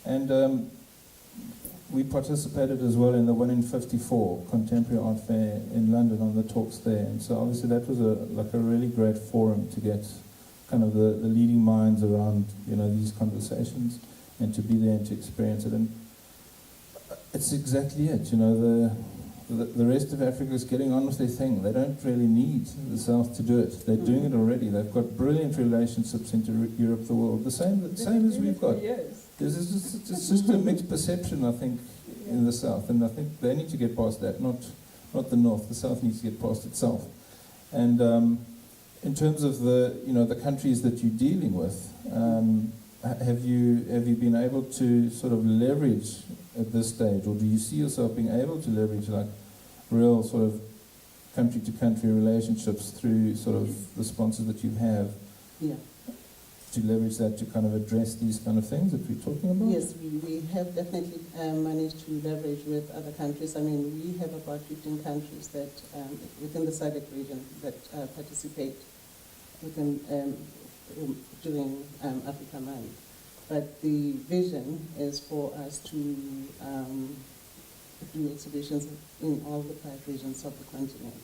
And we participated as well in the 1 in 54 Contemporary Art Fair in London on the talks there. And so obviously that was a really great forum to get kind of the leading minds around, these conversations, and to be there and to experience it. And it's exactly it, the rest of Africa is getting on with their thing. They don't really need the South to do it. They're doing it already. They've got brilliant relationships into Europe, the world, the same as we've got. It's just a mixed perception, I think, in the South, and I think they need to get past that, not the North. The South needs to get past itself. And in terms of the countries that you're dealing with, have you been able to sort of leverage at this stage, or do you see yourself being able to leverage like real sort of country-to-country relationships through sort of the sponsors that you have? Yeah. To leverage that to kind of address these kind of things that we're talking about? Yes, we have definitely managed to leverage with other countries. I mean, we have about 15 countries that within the SADC region that participate within during Africa Month. But the vision is for us to do exhibitions in all the 5 regions of the continent.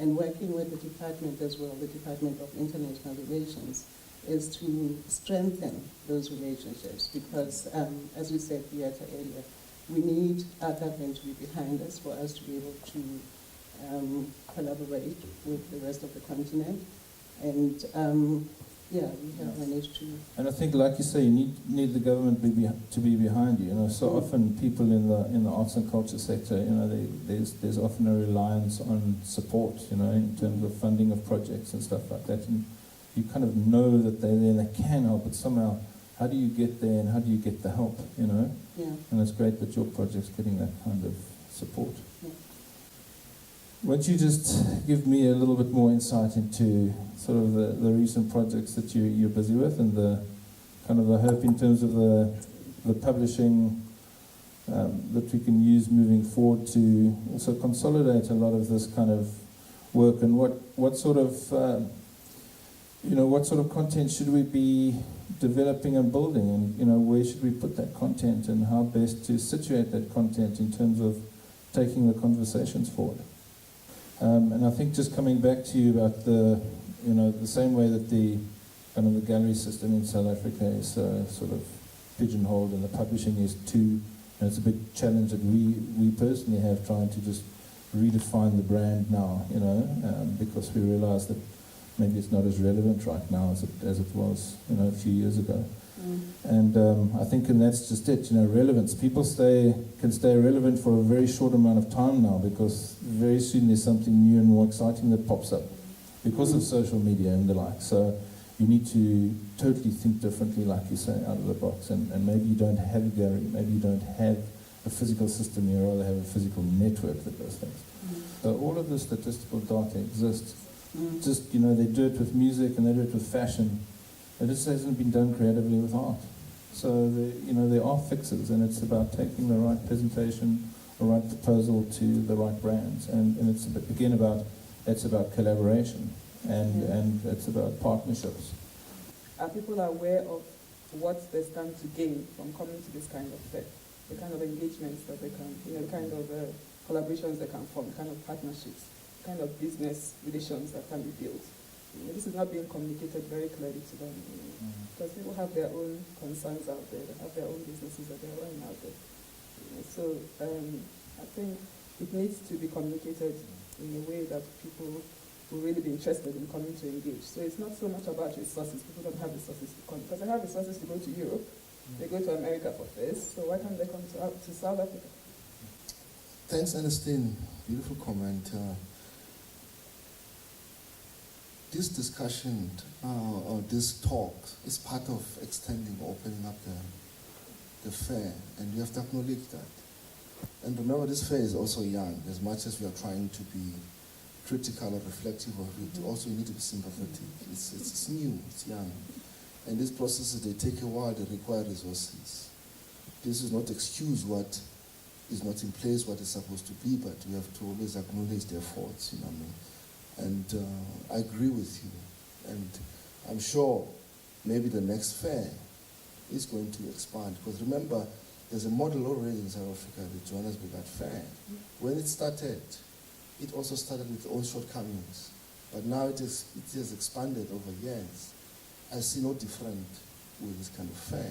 And working with the department as well, the Department of International Relations, is to strengthen those relationships because, as we said earlier, we need our government to be behind us for us to be able to collaborate with the rest of the continent. And we have managed to. And I think, like you say, you need the government to be behind you. So often people in the arts and culture sector, there's often a reliance on support, in terms of funding of projects and stuff like that. And you kind of know that they're there and they can help, but somehow, how do you get there and how do you get the help, Yeah. And it's great that your project's getting that kind of support. Yeah. Won't you just give me a little bit more insight into sort of the recent projects that you're busy with, and the kind of the hope in terms of the publishing that we can use moving forward to also consolidate a lot of this kind of work, and what sort of what sort of content should we be developing and building, and where should we put that content, and how best to situate that content in terms of taking the conversations forward. And I think just coming back to you about the same way that the kind of the gallery system in South Africa is sort of pigeonholed, and the publishing is too. It's a big challenge that we personally have, trying to just redefine the brand now, because we realise that maybe it's not as relevant right now as it was, a few years ago. And I think, and that's just it, relevance. People can stay relevant for a very short amount of time now, because very soon there's something new and more exciting that pops up because of social media and the like. So you need to totally think differently, like you say, out of the box. And maybe you don't have a gallery, maybe you don't have a physical system, you rather have a physical network that does things. So all of the statistical data exists. Just, they do it with music and they do it with fashion. It just hasn't been done creatively with art. So, there are fixes, and it's about taking the right presentation, the right proposal to the right brands. And it's, again, about collaboration, and it's about partnerships. Are people aware of what they stand to gain from coming to this kind of fair? The kind of engagements that they can, the kind of collaborations they can form, the kind of partnerships, the kind of business relations that can be built. This is not being communicated very clearly to them, because people have their own concerns out there, they have their own businesses that they're running out there. So I think it needs to be communicated in a way that people will really be interested in coming to engage. So it's not so much about resources. People don't have resources to come, because they have resources to go to Europe, they go to America for fairs, so why can't they come to South Africa? Thanks, Ernestine. Beautiful comment. This discussion or this talk is part of extending, opening up the fair, and we have to acknowledge that. And remember, this fair is also young. As much as we are trying to be critical or reflective of it, also you need to be sympathetic. It's new, it's young. And these processes, they take a while, they require resources. This is not excuse what is not in place, what is supposed to be, but we have to always acknowledge their faults, And I agree with you. And I'm sure maybe the next fair is going to expand. Because remember, there's a model already in South Africa, the Johannesburg Art Fair. When it started, it also started with its own shortcomings. But now it has expanded over years. I see no different with this kind of fair.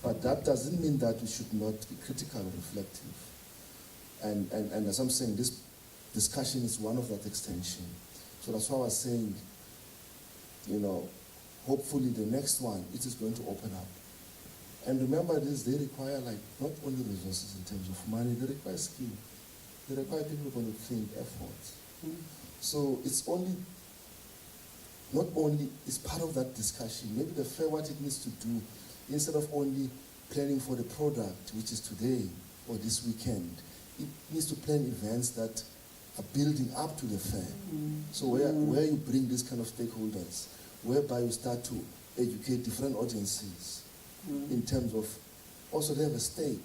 But that doesn't mean that we should not be critical and reflective. And as I'm saying, this discussion is one of that extension. So that's why I was saying, you know, hopefully the next one, it is going to open up. And remember this, they require like not only resources in terms of money, they require skill. They require people who are going to think effort. So it's only, not only, it's part of that discussion. Maybe the fair, what it needs to do, instead of only planning for the product, which is today or this weekend, it needs to plan events that are building up to the fair. So where you bring these kind of stakeholders, whereby you start to educate different audiences in terms of, also they have a stake.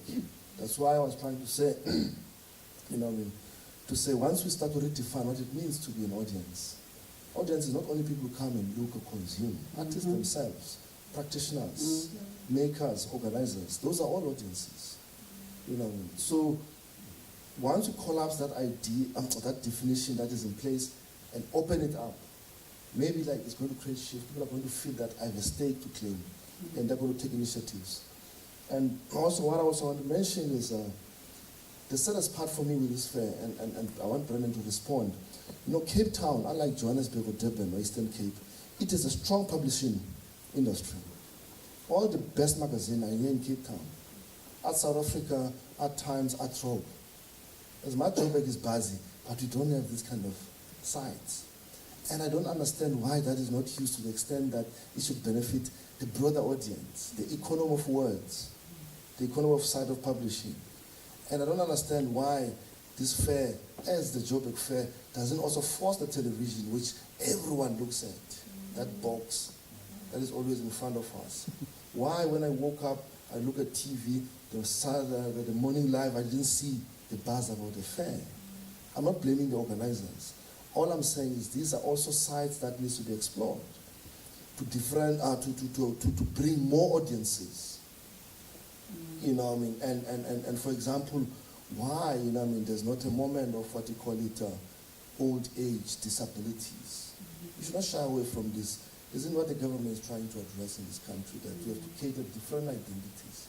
That's why I was trying to say, you know, to say once we start to redefine what it means to be an audience. Audience is not only people who come and look or consume, artists themselves, practitioners, makers, organizers, those are all audiences. You know, so once you collapse that idea, that definition that is in place and open it up, maybe like it's going to create shift. People are going to feel that I have a stake to claim, and they're going to take initiatives. And also what I also want to mention is the saddest part for me with this fair, and I want Brendan to respond. You know, Cape Town, unlike Johannesburg or Durban or Eastern Cape, it is a strong publishing industry. All the best magazines are here in Cape Town. At South Africa, at times, at Rob. As much Joburg is busy, but we don't have this kind of sites. And I don't understand why that is not used to the extent that it should benefit the broader audience, the economy of words, the economy of side of publishing. And I don't understand why this fair, as the Joburg Fair, doesn't also force the television, which everyone looks at, that box that is always in front of us. Why, when I woke up, I look at TV, the morning live, I didn't see the buzz about the fair. I'm not blaming the organizers. All I'm saying is these are also sites that needs to be explored to to bring more audiences. You know what I mean? And for example, why, you know what I mean, there's not a moment of what you call it old age disabilities. You should not shy away from this. Isn't what the government is trying to address in this country, that we have to cater different identities.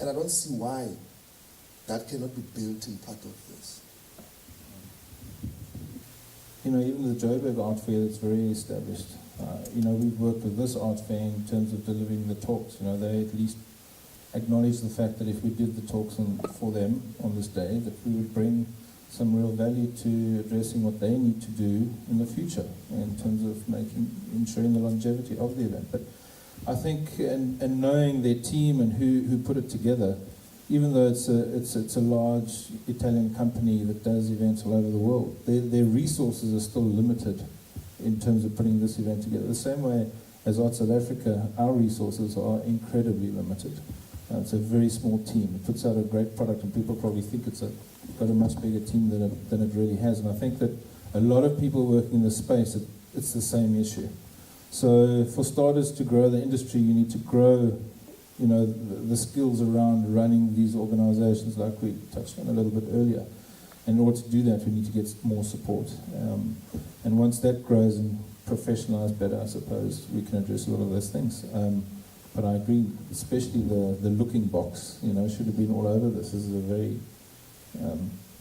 And I don't see why that cannot be built in part of this. You know, even the Joburg Art Fair that's very established, you know, we've worked with this art fair in terms of delivering the talks. You know, they at least acknowledge the fact that if we did the talks for them on this day, that we would bring some real value to addressing what they need to do in the future in terms of ensuring the longevity of the event. But I think, and knowing their team and who put it together, even though it's a large Italian company that does events all over the world, their resources are still limited in terms of putting this event together. The same way as Art South Africa, our resources are incredibly limited. It's a very small team. It puts out a great product, and people probably think it's got a much bigger team than it really has. And I think that a lot of people working in this space, it's the same issue. So for starters, to grow the industry, you need to grow, you know, the skills around running these organizations, like we touched on a little bit earlier. And in order to do that, we need to get more support. And once that grows and professionalized better, I suppose, we can address a lot of those things. But I agree, especially the looking box, you know, should have been all over this. This is a very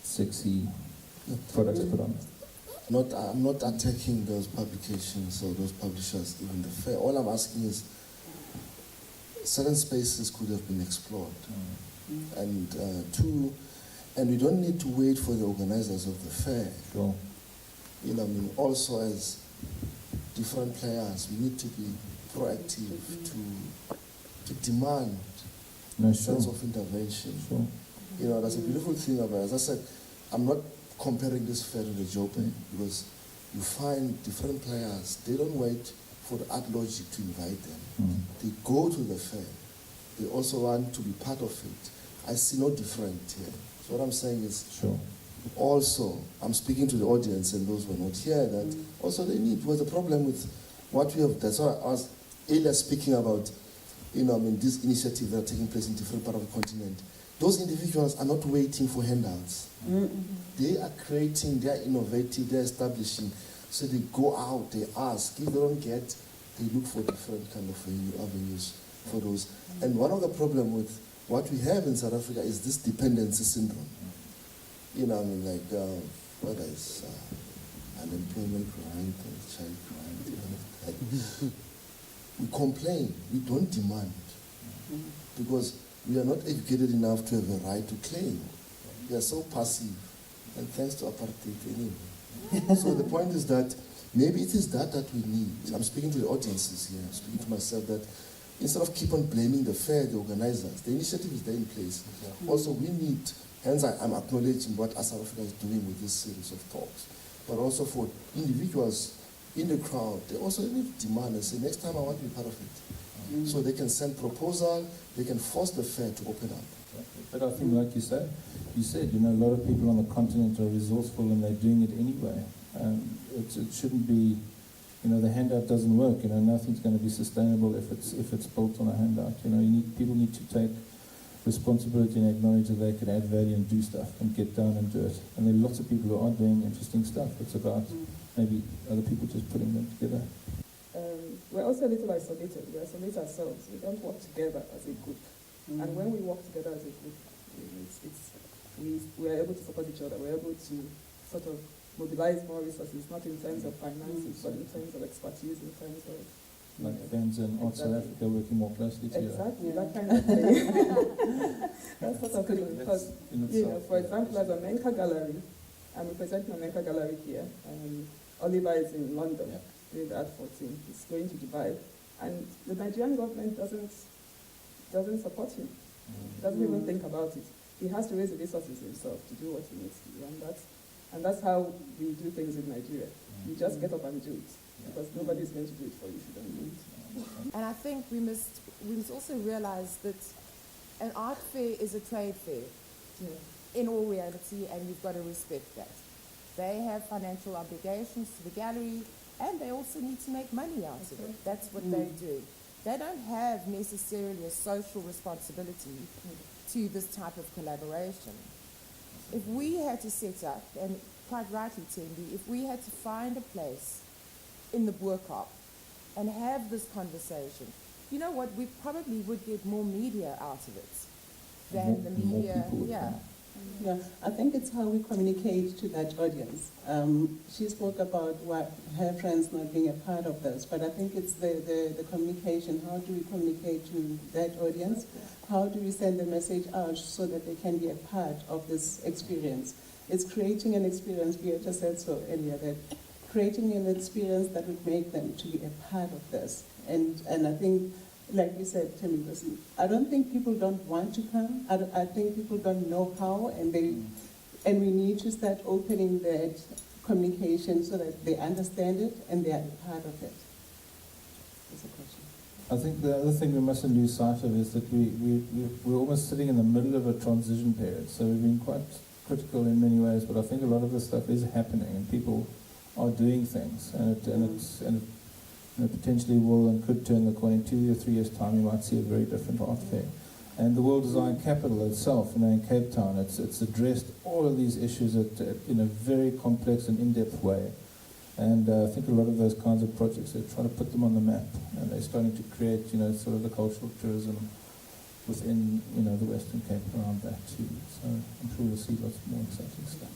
sexy product to put on. I'm not attacking those publications or those publishers, even the fair. All I'm asking is, certain spaces could have been explored. And and we don't need to wait for the organizers of the fair. Sure. You know, I mean, also as different players, we need to be proactive to demand a sense of intervention. Sure. You know, that's a beautiful thing about it. As I said, I'm not comparing this fair to the Joburg, because you find different players, they don't wait for the Art Logic to invite them. They go to the fair. They also want to be part of it. I see no different here. So what I'm saying is, sure. Also, I'm speaking to the audience and those who are not here, that also they need, was a problem with what we have. That's why I was earlier speaking about these initiatives that are taking place in different parts of the continent. Those individuals are not waiting for handouts. They are creating, they are innovative, they are establishing. So they go out, they ask. If they don't get, they look for different kind of avenues for those. And one of the problems with what we have in South Africa is this dependency syndrome. Whether it's unemployment grind or child grind, we complain, we don't demand. Because we are not educated enough to have a right to claim. We are so passive, and thanks to apartheid anyway. So the point is that maybe it is that we need. I'm speaking to the audiences here, I'm speaking to myself, that instead of keep on blaming the fair, the organizers, the initiative is there in place. Also, we need, hence I'm acknowledging what South Africa is doing with this series of talks, but also for individuals in the crowd, they also need to demand and say, next time I want to be part of it. So they can send proposal, they can force the fair to open up. But I think, like you said, a lot of people on the continent are resourceful and they're doing it anyway. It shouldn't be, the handout doesn't work. Nothing's going to be sustainable if it's built on a handout. People need to take responsibility and acknowledge that they could add value and do stuff and get down and do it. And there are lots of people who are doing interesting stuff. It's about maybe other people just putting them together. We're also a little isolated. We isolate ourselves. We don't work together as a group. And when we work together as a group, we are able to support each other. We're able to sort of mobilize more resources, not in terms of finances, but in terms of expertise, in terms of... Like fans and Art South Africa working more closely together. Exactly, that kind of thing. That sort of thing. Because, for example, as a Menka Gallery, I'm representing a Menka Gallery here. Oliver is in London doing the Art 14. He's going to Dubai. And the Nigerian government doesn't support him. Doesn't even think about it. He has to raise the resources himself to do what he needs to do. And that's how we do things in Nigeria. You just get up and do it. Because nobody's going to do it for you if you don't do it. And I think we must also realize that an art fair is a trade fair in all reality, and you've got to respect that. They have financial obligations to the gallery, and they also need to make money out of it. That's what they do. They don't have necessarily a social responsibility to this type of collaboration. If we had to set up, and quite rightly, Tembi, if we had to find a place in the Boerkaap and have this conversation, you know what, we probably would get more media out of it than the media. Yeah, I think it's how we communicate to that audience. She spoke about her friends not being a part of this, but I think it's the communication. How do we communicate to that audience? How do we send the message out so that they can be a part of this experience? It's creating an experience, Beata said so earlier, that creating an experience that would make them to be a part of this. And I think, like you said, Timmy, I don't think people don't want to come. I think people don't know how, and we need to start opening that communication so that they understand it and they are a part of it. That's a question. I think the other thing we mustn't lose sight of is that we're almost sitting in the middle of a transition period. So we've been quite critical in many ways, but I think a lot of this stuff is happening and people are doing things, and it potentially will and could turn the corner. In 2 or 3 years' time, you might see a very different art fair. And the World Design Capital itself, in Cape Town, it's addressed all of these issues in a very complex and in-depth way. And I think a lot of those kinds of projects, they're trying to put them on the map, and they're starting to create, sort of the cultural tourism within, the Western Cape around that too. So I'm sure we'll see lots more exciting stuff.